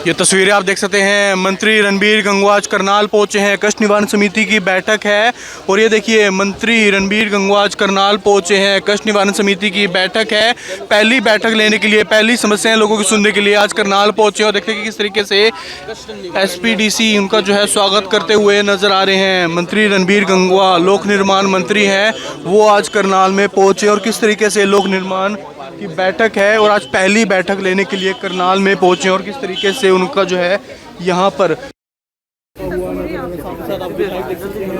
ये तस्वीरें आप देख सकते हैं, मंत्री रणबीर गंगवा आज करनाल पहुंचे हैं। कष्ट निवारण समिति की बैठक है और ये देखिए मंत्री रणबीर गंगवा आज करनाल पहुंचे हैं। कष्ट निवारण समिति की बैठक है, पहली बैठक लेने के लिए, पहली समस्याएं लोगों की सुनने के लिए आज करनाल पहुंचे और देखते हैं कि किस तरीके से एसपीडीसी उनका जो है स्वागत करते हुए नजर आ रहे हैं। मंत्री रणबीर गंगवा लोक निर्माण मंत्री हैं, वो आज करनाल में पहुंचे और किस तरीके से लोक निर्माण की बैठक है और आज पहली बैठक लेने के लिए करनाल में पहुंचे और किस तरीके से उनका जो है यहाँ पर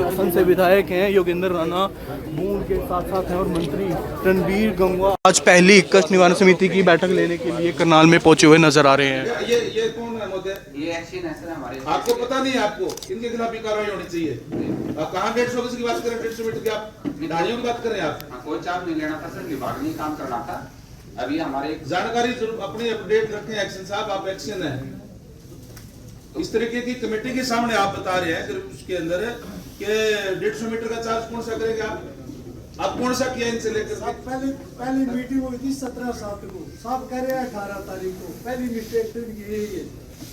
सांसद से विधायक हैं योगेंद्र राणा वो उनके साथ साथ हैं और मंत्री रणबीर गंगवा आज पहली कष्ट निवारण समिति की बैठक लेने के लिए करनाल में पहुंचे हुए नजर आ रहे हैं। ये कौन है मोदी? ये एक्शन है सर हमारे। आपको पता नहीं, आपको इनके खिलाफ भी कार्रवाई होनी चाहिए। आप कहाँ 150 की बात करें, 150 मीटर की आप विधायकों की बात करें। आप कोई चार्ज नहीं लेना था सर, विभाग ने काम करना था। अभी हमारे जानकारी जरूर अपनी अपडेट रखें। एक्शन साहब आप एक्शन है, इस तरीके की कमेटी के सामने आप बता रहे हैं कि उसके अंदर कि 150 मीटर का चार्ज कौन सा करेगा? आप कौन सा किया इनसे लेकर? पहली मीटिंग हुई थी 17/7 को, साहब कह रहे हैं 18 तारीख को। पहली मिस्टेक तो इनकी यही है,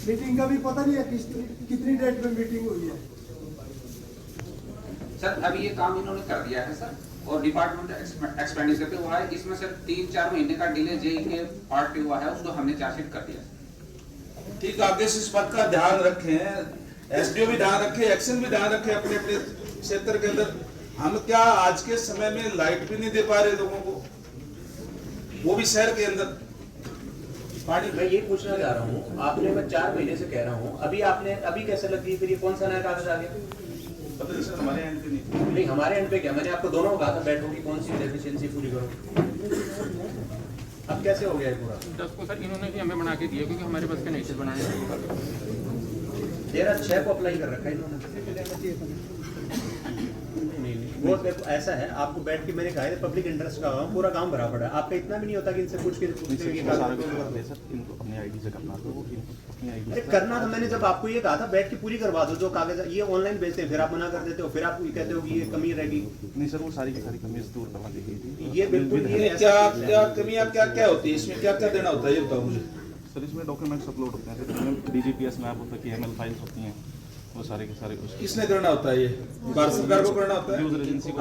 मीटिंग का भी पता नहीं है कितनी डेट में मीटिंग हुई है। सर अभी ये काम इन्होंने कर दिया है सर, और डिपार्टमेंट एक्सपेंडिचर पे हुआ है। इसमें सर 3-4 महीने का डिले जेई के पार्ट पे हुआ है, उसको हमने चार्जशीट कर दिया। ठीक, आगे से इस बात का ध्यान रखें, एसडीओ भी ध्यान रखे, एक्शन भी ध्यान रखे अपने अपने क्षेत्र के अंदर। हम क्या आज के समय में लाइट भी नहीं दे पा रहे लोगों को, वो भी शहर के अंदर पानी। मैं ये पूछना चाह रहा हूँ, आपने मैं 4 महीने से कह रहा हूँ, अभी कैसे लगी? फिर ये कौन सा नया कागज आ गया? पता नहीं सर, हमारे एंड पे नहीं, हमारे एंड पे क्या? मैंने आपको दोनों कहा था बैठो की कौन सी डेफिशिएंसी पूरी करो। अब कैसे हो गया है पूरा? 10 को सर इन्होंने भी हमें बना के दिया, क्योंकि हमारे पास का नहीं बनाने 13/6 को अप्लाई कर रखा है इन्होंने। वो देखो ऐसा है, आपको बैठ के मैंने कहा है पब्लिक इंटरेस्ट का पूरा काम भरा पड़ा है। आपका इतना भी नहीं होता कि इनसे पूछ के करना था। मैंने जब आपको ये कहा था बैठ के पूरी करवा दो जो कागज, ये ऑनलाइन भेजते हैं, फिर आप मना कर देते हो, फिर आप कहते हो कि ये कमी रहेगी। नहीं सर, वो सारी की सारी कमी दूर करवा दी। ये बिल्कुल क्या कमियां क्या होती है इसमें, क्या देना होता है ये बताओ मुझे। सर इसमें डॉक्यूमेंट्स अपलोड होते हैं, जैसे डीजीपीएस में आप होता है कि एमएल फाइल्स होती हैं, वो सारे के सारे किसने करना होता है? ये भारत सरकार को करना होता है,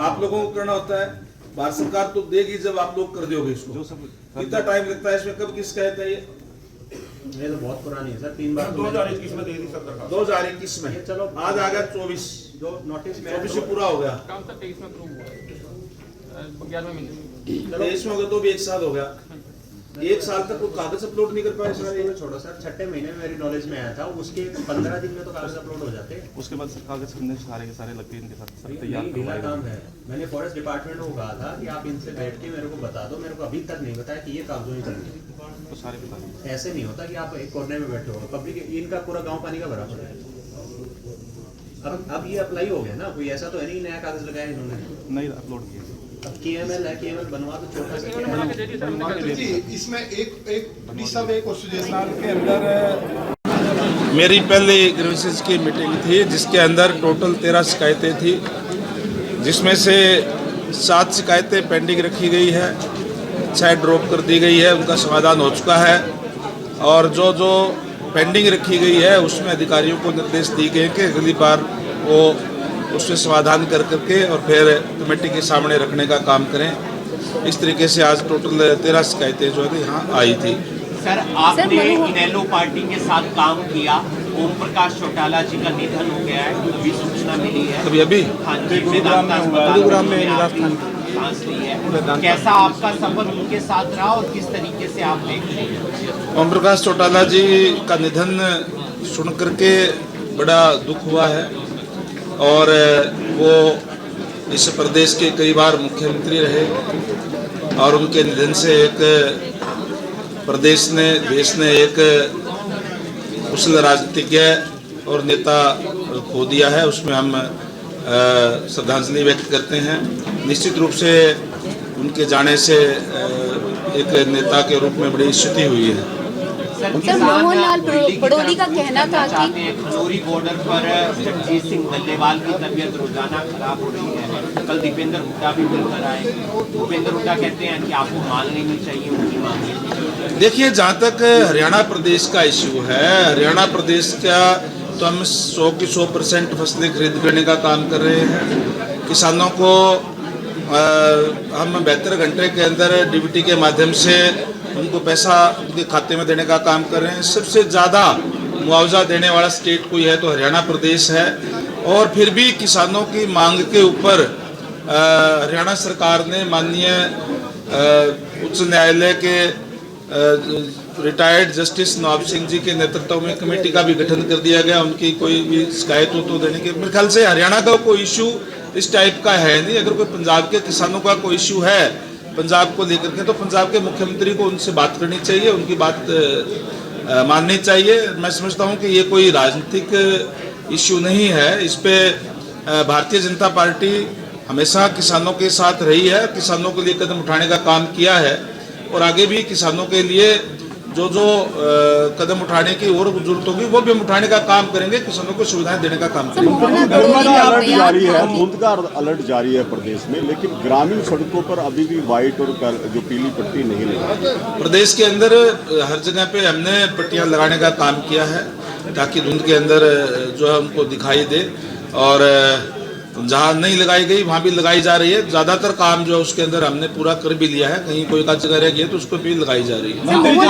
आप लोगों को करना होता है। भारत सरकार तो देगी जब आप लोग कर दोगे इसको। जो सब कितना टाइम लगता है इसमें, कब किसका है ये तो बहुत पुरानी है सर, 3 बार 2021 में दे दी सर, 2021 में। चलो आज आ गया 24, जो नोटिस 24 से पूरा हो गया। काम सर 23 में अप्रूव हुआ है, 11वें महीने 23 में हो गया तो भी 1 साल हो गया। 1 साल तक वो कागज अपलोड नहीं कर पाए सर। छोड़ो सर, 6ठे महीने में मेरी नॉलेज में आया था, उसके 15 दिन में तो कागज अपलोड हो जाते हैं। उसके बाद सर कागज हमने सारे के सारे लगते हैं इनके साथ सब ढीला तैयार काम है। मैंने फॉरेस्ट डिपार्टमेंट को कहा था कि आप इनसे बैठ के मेरे को बता दो, मेरे को अभी तक नहीं बताया कि ये कागजों ही चाहिए। तो सारे बता दें। ऐसे नहीं होता कि आप एक कोने में बैठे हो, पब्लिक इनका पूरा गांव पानी का भरा पड़ा है। अब ये अप्लाई हो गया ना, कोई ऐसा तो है नहीं नया कागज लगाया इन्होंने, नहीं अपलोड किया। अब केएमएल है, केएमएल बनवा तो छोटा सा इन्होंने बना के दे दिया सर। जी, इसमें एक सब एक सुजेशन के अंदर मेरी पहले ग्रीवेंसेस की मीटिंग थी जिसके अंदर टोटल 13 शिकायतें थी, जिसमें से 7 शिकायतें पेंडिंग रखी गई है, 6 ड्रॉप कर दी गई है, उनका समाधान हो चुका है। और जो पेंडिंग रखी गई है उसमें अधिकारियों को निर्देश दिए गए कि अगली बार वो उसमें समाधान करके और फिर कमेटी के सामने रखने का काम करें। इस तरीके से आज टोटल 13 शिकायतें जो है यहाँ आई थी। सर आपने इनेलो पार्टी के साथ काम किया, ओम प्रकाश चौटाला जी का निधन हो गया है, अभी सूचना मिली है। अभी हाँ जी, गुरुग्राम में सांस ली है। कैसा आपका सफर उनके साथ रहा और किस तरीके से आप देख रहे हैं? ओम प्रकाश चौटाला जी का निधन सुन करके बड़ा दुख हुआ है और वो इस प्रदेश के कई बार मुख्यमंत्री रहे और उनके निधन से एक प्रदेश ने देश ने एक कुशल राजनीतिज्ञ और नेता खो दिया है। उसमें हम श्रद्धांजलि व्यक्त करते हैं। निश्चित रूप से उनके जाने से एक नेता के रूप में बड़ी स्थिति हुई है। सर, सर मोहनलाल बड़ोली का कहना था कि चाहते हैं खनौरी बॉर्डर पर जगजीत सिंह डल्लेवाल की तबीयत रोजाना खराब हो रही है। कल दीपेंद्र हुड्डा भी मिलकर आए। भूपेंद्र हुड्डा कहते हैं कि आपको मान लेनी चाहिए उनकी मांग। देखिए, जहाँ तक हरियाणा प्रदेश का इश्यू है, हरियाणा प्रदेश का तो हम 100 की 100% फसलें खरीद करने का काम कर रहे हैं। किसानों को हम 72 घंटे के अंदर डीबीटी के माध्यम से उनको पैसा उनके खाते में देने का काम कर रहे हैं। सबसे ज़्यादा मुआवजा देने वाला स्टेट कोई है तो हरियाणा प्रदेश है। और फिर भी किसानों की मांग के ऊपर हरियाणा सरकार ने माननीय उच्च न्यायालय के रिटायर्ड जस्टिस नवाब सिंह जी के नेतृत्व में कमेटी का भी गठन कर दिया गया। उनकी कोई भी शिकायत हो तो देने के, मेरे ख्याल से हरियाणा का कोई इशू इस टाइप का है नहीं। अगर कोई पंजाब के किसानों का कोई इशू है पंजाब को लेकर के, तो पंजाब के मुख्यमंत्री को उनसे बात करनी चाहिए, उनकी बात माननी चाहिए। मैं समझता हूँ कि ये कोई राजनीतिक इशू नहीं है। इस पे भारतीय जनता पार्टी हमेशा किसानों के साथ रही है, किसानों के लिए कदम उठाने का काम किया है और आगे भी किसानों के लिए जो कदम उठाने की और जरूरत होगी वो भी हम उठाने का काम करेंगे, किसानों को सुविधाएं देने का काम करेंगे। अलर्ट जारी है, धुंध का अलर्ट जारी है प्रदेश में, लेकिन ग्रामीण सड़कों पर अभी भी व्हाइट और जो पीली पट्टी नहीं लगी। प्रदेश के अंदर हर जगह पे हमने पट्टियां लगाने का काम किया है ताकि धुंध के अंदर जो है उनको दिखाई दे, और जहाँ नहीं लगाई गई वहाँ भी लगाई जा रही है। ज़्यादातर काम जो है उसके अंदर हमने पूरा कर भी लिया है। कहीं कोई का जगह रह गई है तो उसको भी लगाई जा रही है।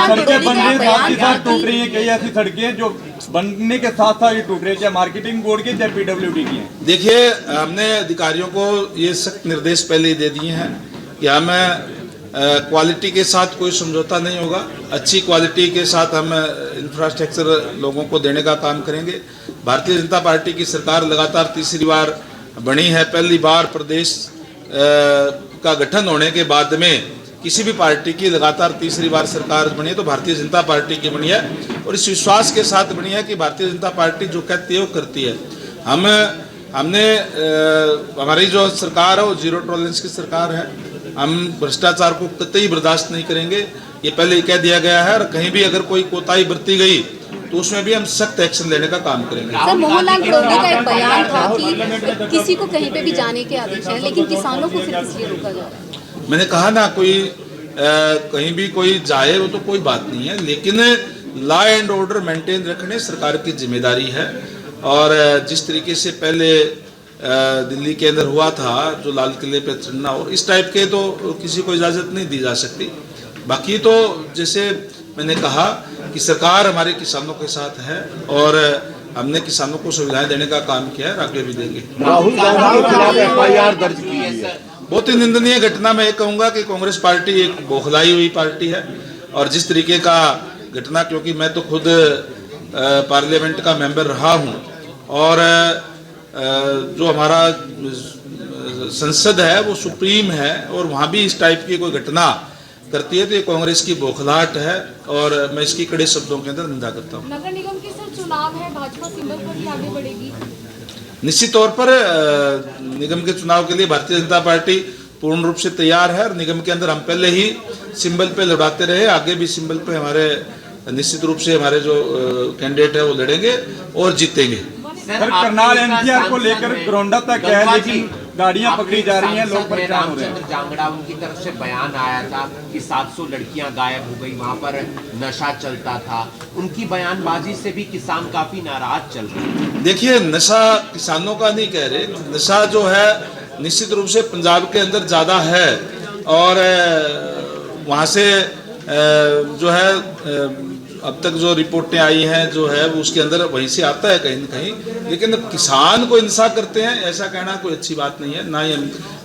सड़कें बन रही है, साथ ही साथ टूट रही है। कई ऐसी सड़कें जो बनने के साथ साथ ये टूट रही है, चाहे मार्केटिंग बोर्ड की चाहे PWD की है। देखिए, हमने अधिकारियों को ये सख्त निर्देश पहले ही दे दिए हैं कि हमें क्वालिटी के साथ कोई समझौता नहीं होगा। अच्छी क्वालिटी के साथ हम इंफ्रास्ट्रक्चर लोगों को देने का काम करेंगे। भारतीय जनता पार्टी की सरकार लगातार तीसरी बार बनी है। पहली बार प्रदेश का गठन होने के बाद में किसी भी पार्टी की लगातार तीसरी बार सरकार बनी है तो भारतीय जनता पार्टी की बनी है, और इस विश्वास के साथ बनी है कि भारतीय जनता पार्टी जो कहती है वो करती है। हमने हमारी जो सरकार है वो जीरो टॉलरेंस की सरकार है। हम भ्रष्टाचार को कतई बर्दाश्त नहीं करेंगे, ये पहले ही कह दिया गया है। और कहीं भी अगर कोई कोताही बरती गई तो उसमें भी हम सख्त एक्शन लेने का काम करेंगे। सर मोहनलाल बड़ोली का एक बयान था कि किसी को कहीं पे भी जाने के आदेश है, लेकिन किसानों को फिर इसलिए रोका जा रहा है। मैंने कहा ना, कोई कहीं भी कोई जाए वो तो कोई बात नहीं है, लेकिन लॉ एंड ऑर्डर मेंटेन रखने सरकार की जिम्मेदारी है। और जिस तरीके से पहले दिल्ली के अंदर हुआ था जो लाल किले पे चढ़ना और इस टाइप के, तो किसी को इजाज़त नहीं दी जा सकती। बाकी तो जैसे मैंने कहा कि सरकार हमारे किसानों के साथ है और हमने किसानों को सुविधाएं देने का काम किया है, आगे भी देंगे। राहुल गांधी के खिलाफ FIR दर्ज की है। बहुत ही निंदनीय घटना। मैं ये कहूँगा कि कांग्रेस पार्टी एक बौखलाई हुई पार्टी है, और जिस तरीके का घटना, क्योंकि मैं तो खुद पार्लियामेंट का मेंबर रहा हूँ और जो हमारा संसद है वो सुप्रीम है, और वहाँ भी इस टाइप की कोई घटना करती है तो ये कांग्रेस की बौखलाहट है और मैं इसकी कड़े शब्दों के अंदर निंदा करता हूँ। नगर निगम के सर चुनाव है, भाजपा सिंबल पर ही आगे बढ़ेगी? निश्चित तौर पर निगम के चुनाव के लिए भारतीय जनता पार्टी पूर्ण रूप से तैयार है, और निगम के अंदर हम पहले ही सिंबल पे लड़ाते रहे, आगे भी सिंबल पे हमारे निश्चित रूप से हमारे जो कैंडिडेट है वो लड़ेंगे और जीतेंगे। सर करनाल NCR को लेकर ग्रोंडा तक है, लेकिन गाड़ियां पकड़ी जा रही हैं, लोग परेशान हो रहे हैं। रामचंद्र जांगड़ा, उनकी तरफ से बयान आया था कि 700 लड़कियां गायब हो गई, वहां पर नशा चलता था। उनकी बयानबाजी से भी किसान काफी नाराज चल रहे हैं। देखिए, नशा किसानों का नहीं कह रहे, नशा जो है निश्चित रूप से पंजाब के अंदर ज़्यादा है, और वहाँ से जो है अब तक जो रिपोर्टें आई हैं जो है वो उसके अंदर वहीं से आता है कहीं न कहीं, लेकिन किसान को हिंसा करते हैं ऐसा कहना कोई अच्छी बात नहीं है। ना ही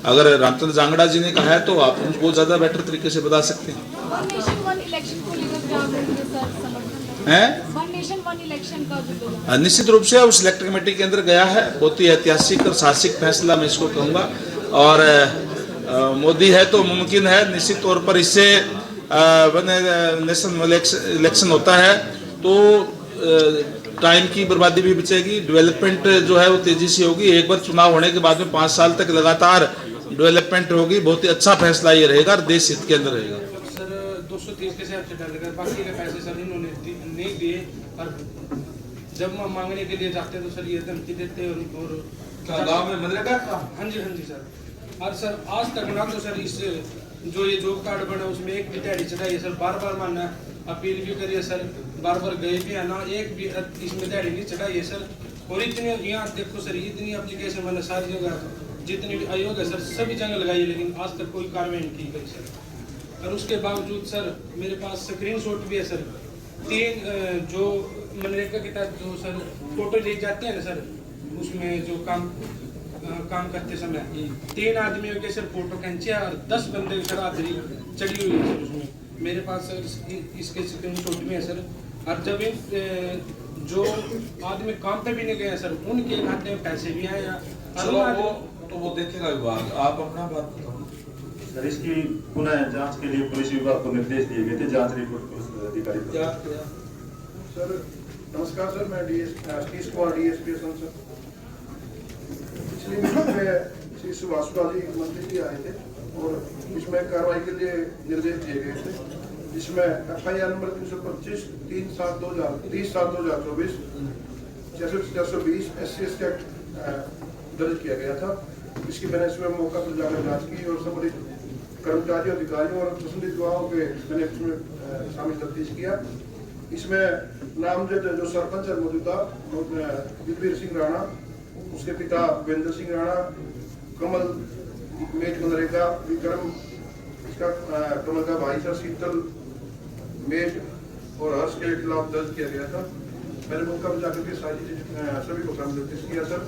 अगर रामचंद्र जांगड़ा जी ने कहा है तो आप उनको ज़्यादा बेटर तरीके से बता सकते हैं। वन नेशन वन इलेक्शन को लेकर क्या सर समर्थन है? वन नेशन वन इलेक्शन का निश्चित रूप से उस सिलेक्ट कमेटी के अंदर गया है, बहुत ही ऐतिहासिक और साहसिक फैसला मैं इसको कहूँगा, और मोदी है तो मुमकिन है। निश्चित तौर पर इससे नेशनल इलेक्शन होता है तो टाइम की बर्बादी भी बचेगी, डेवलपमेंट जो है वो तेजी से होगी। एक बार चुनाव होने के बाद में 5 साल तक लगातार डेवलपमेंट होगी, बहुत ही अच्छा फैसला ये रहेगा और देश हित के अंदर रहेगा। सर 230 के हिसाब से डालेगा, बाकी के पैसे सर इन्होंने नहीं दिए, और जब हम मांगने के लिए जाते तो सर ये धमकी देते और गाँव में मनरेगा का? हाँ जी सर। और सर आज तक ना तो सर इस जो ये जॉब कार्ड बना उसमें एक भी दिहाड़ी चढ़ाई है सर, बार माना, अपील भी करिए सर, बार गए भी है ना, एक भी इसमें दिहाड़ी नहीं चढ़ाई है सर। और इतनी यहाँ देखो सर, इतनी एप्लीकेशन मैंने सारी जगह जितनी भी आयोग है सर सभी जगह लगाई है, लेकिन आज तक कोई कार्रवाई नहीं की गई सर। और उसके बावजूद सर मेरे पास स्क्रीनशॉट भी है सर, 3 जो मनरेगा के तहत जो सर फोटो ले जाते हैं ना सर, उसमें जो काम करते समय 3 आदमियों के सर फोटो खींचे और 10 बंदे सर हाजिरी चढ़ी हुई है सर उसमें। मेरे पास सर इसके स्क्रीनशॉट में है सर। और जब जो आदमी काम पे भी नहीं गए सर, उनके खाते में पैसे भी आए हैं। तो वो देखेगा विभाग, आप अपना बात बताओ। सर इसकी पुनः जांच के लिए पुलिस विभाग को निर्देश दिए गए थे, जांच रिपोर्ट पुलिस अधिकारी क्या सर नमस्कार सर, मैं डीएसपी सर। पिछली मीटिंग में श्री सुभाष जी मंत्री जी आए थे और इसमें कार्रवाई के लिए निर्देश दिए गए थे, जिसमें FIR नंबर 325 30/2024 66/420 SC एक्ट दर्ज किया गया था। इसकी मैंने इसमें मौका पर जाकर जांच की और संबंधित कर्मचारियों, अधिकारियों और संबंधित गवाहों के मैंने इसमें शामिल तफ्तीश किया। इसमें नामजद जो सरपंच है मौजूदा दिलबीर सिंह राणा, उसके पिता वीरेंद्र सिंह राणा, कमल मेज मनरेगा विक्रम, इसका कमल का भाई सर शीतल मेज और हर्ष के खिलाफ दर्ज किया गया था। मैंने मौका पर जाकर के सभी को शामिल तफ्तीश किया सर।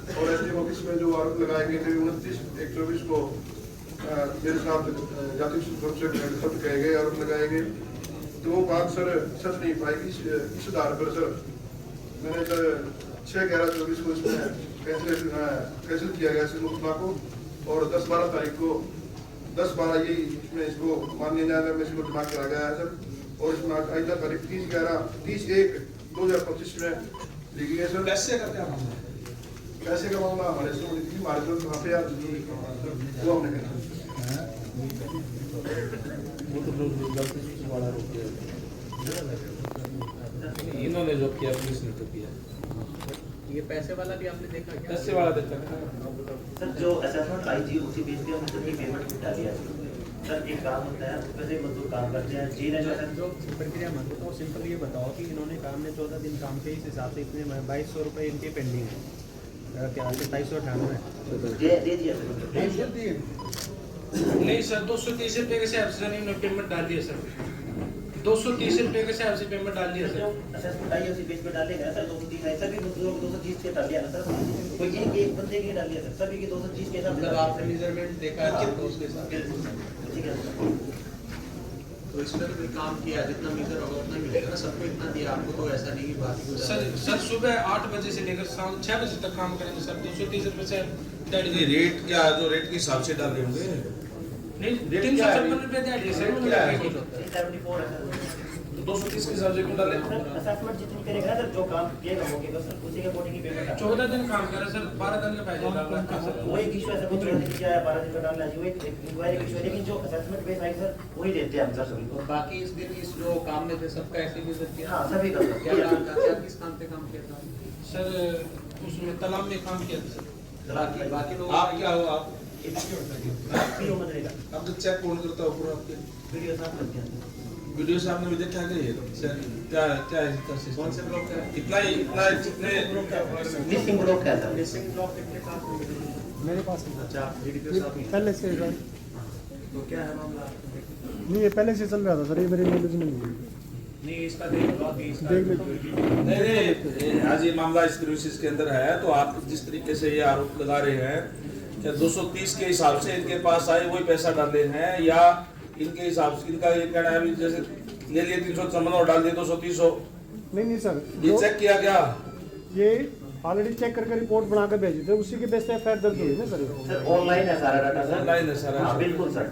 और एसडीएम ऑफिस में जो आरोप लगाए गए थे 29/1/24 को मेरे साथ जाति रूप से खत्म किए गए, आरोप लगाए गए, तो वो बात सर सच नहीं पाएगी। इस आधार पर सर मैंने सर 6/11/24 को इसमें कैंसिल किया गया इस मुकदमा को, और 10-12 तारीख को 10-12 यही इसमें इसको माननीय न्यायालय में इसको जमा करा गया है सर। और इसमें आइंदा तारीख 30/1/2025 में ली गई है सर। पैसे का मामला हमारे से हमारे तो वहाँ पे वो हमने कहा इन्होंने जो किया पुलिस ने तो किया। ये पैसे वाला भी आपने देखा क्या? पैसे वाला देखा सर, जो असेसमेंट आई थी उसी बेस पे हमने सभी पेमेंट डाली है सर। एक काम होता है पैसे मजदूर काम करते हैं जी ने जो प्रक्रिया मत बताओ, सिंपल ये बताओ कि इन्होंने काम ने 14 दिन काम के इस हिसाब से इतने 2200 रुपये इनके पेंडिंग है, क्या 2798 दे दिया नहीं सर, 230 रुपये के हिसाब से इन्होंने पेमेंट डाल दिया सर, 230 रुपये के हिसाब से पेमेंट डाल दिया सर। असेसमेंट आई उसी बेस पे डालेगा सर। 230 ऐसा भी 230 के डाल दिया ना सर, कोई एक बंदे के डाल दिया सर, सभी के 230 के हिसाब से आपने मेजरमेंट देखा है तो उसके साथ ठीक है तो इसमें तो काम किया, जितना मीटर होगा उतना मिलेगा ना, सबको इतना दिया आपको, तो ऐसा नहीं कि बाकी सर सुबह 8 बजे से लेकर शाम 6 बजे तक काम करेंगे सर। 230 रुपये से रेट क्या, जो रेट के हिसाब से डाल रहे होंगे नहीं, 356 रुपये दिहाड़ी सर। 74 है सर, 230 के हिसाब से क्यों डाले? असेसमेंट जितनी करेगा सर, जो काम किएगा वो होगा सर, उसी के अकॉर्डिंग ही पेमेंट। 14 दिन काम करे सर, 12 दिन का पैसा डाल रहा है सर। वो एक इशू है सर, 14 दिन किया है 12 दिन का डालना है, वो एक इंक्वायरी इशू है, लेकिन जो असेसमेंट बेस आई सर वही देते हैं हम सर सभी को। बाकी इस दिन इस जो काम में थे सबका ऐसे विजिट किया? हाँ सभी का क्या काम था, क्या किस काम पे काम किया था सर? उसमें तालाब में काम किया था सर। बाकी लोग आप क्या हो? आप मनरेगा अब तो चेक कौन करता है ऊपर आपके? वीडियो साफ करते हैं। वीडियो से आपने भी देखा है क्या क्या है इसका सिस्टम? कौन से ब्लॉक है? इतना जितने मिसिंग ब्लॉक है सर। मिसिंग ब्लॉक कितने काम मेरे पास अच्छा वीडियो साफ पहले से तो क्या है मामला? नहीं, ये पहले से चल रहा था सर, ये मेरे नॉलेज में नहीं है। नहीं इसका देख लो, देख लो। नहीं आज ये मामला इस सर्विसेज के अंदर है, तो आप जिस तरीके से ये आरोप लगा रहे हैं क्या 230 के हिसाब से इनके पास आए वही पैसा डाले हैं, या इनके हिसाब से इनका ये कहना है जैसे ले लिए 354 और डाल दिए 230? नहीं सर, ये चेक किया क्या? ये ऑलरेडी चेक करके रिपोर्ट बना कर भेजी थे, उसी के बेस पे FIR दर्ज हुई ना सर। ऑनलाइन है सारा डाटा सर, ऑनलाइन है सारा। बिल्कुल सर।